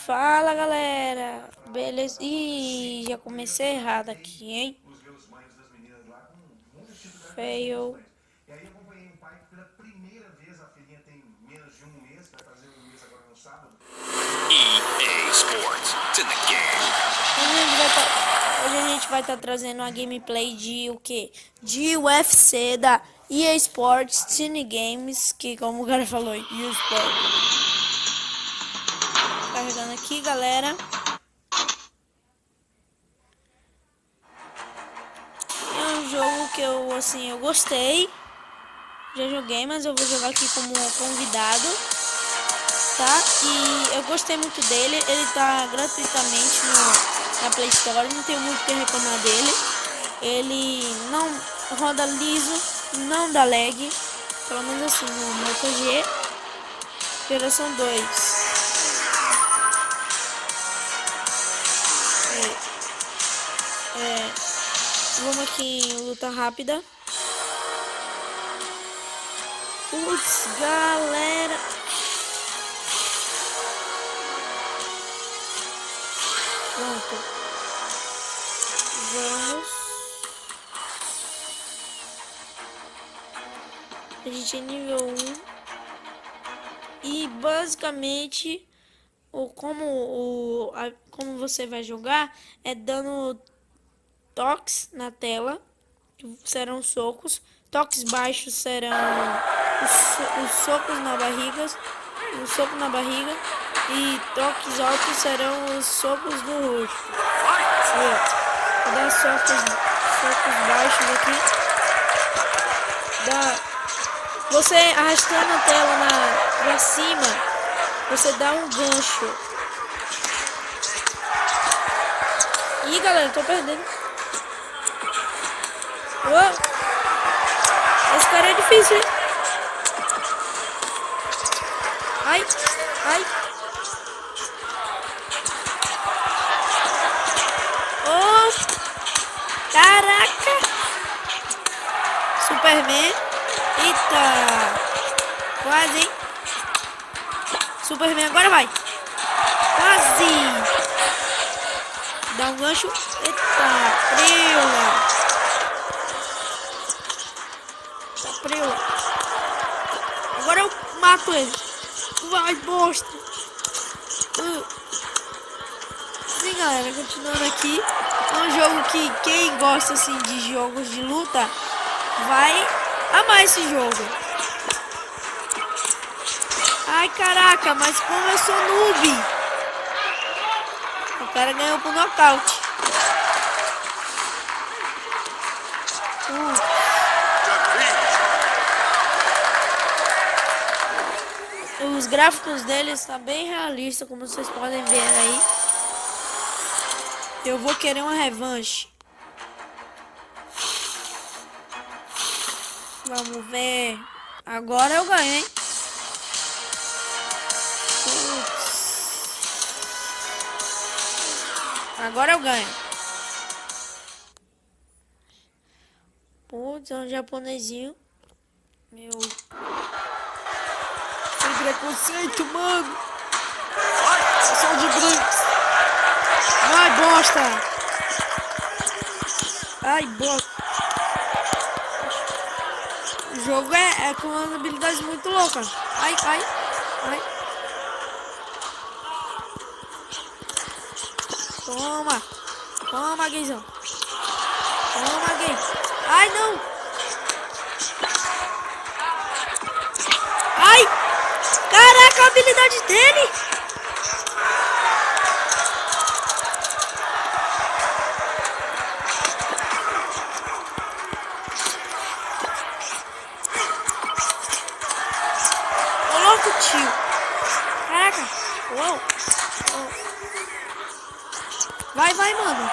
Fala galera, beleza? Ih, já comecei errado aqui, hein? Fail. EA Sports. It's in the game. Hoje a gente vai estar trazendo uma gameplay de o quê? De UFC da EA Sports Cine Games, que como o cara falou, EA Sports. Carregando aqui, galera. É um jogo que eu gostei. Já joguei, mas eu vou jogar aqui como convidado, tá? E eu gostei muito dele. Ele tá gratuitamente na Play Store, não tenho muito o que reclamar dele. Ele não roda liso, não dá lag, pelo menos assim no Moto G geração 2. Vamos aqui em luta rápida. Putz, galera. Pronto. Vamos. A gente é nível 1. E basicamente, como você vai jogar é dando toques na tela, que serão socos. Toques baixos serão os socos na barriga, o soco na barriga. E toques altos serão os socos no rosto. Vou dar socos baixos aqui. Você arrastando a tela pra cima, você dá um gancho. Ih, galera, tô perdendo. Uou. Esse cara é difícil, hein? Ai, ai. Oh, caraca. Superman. Eita. Quase, hein? Superman agora vai. Quase. Dá um gancho. Eita, preula. Agora eu mato ele. Vai, bosta. Sim, galera, continuando aqui. É um jogo que quem gosta assim de jogos de luta vai amar esse jogo. Ai, caraca, mas como eu sou noob. O cara ganhou por nocaute. Os gráficos dele estão bem realistas, como vocês podem ver aí. Eu vou querer uma revanche. Vamos ver. Agora eu ganho, hein? Agora eu ganho. Putz, é um japonesinho. Meu. Sem preconceito, mano. Sou de brancos. Ai, bosta. Ai, bosta. O jogo é com uma habilidade muito louca. Ai, ai, ai. Toma. Toma, gaysão. Toma, gay. Ai, não. Ai. Caraca, a habilidade dele. Ô, louco, tio. Caraca. Uou. Vai, mano.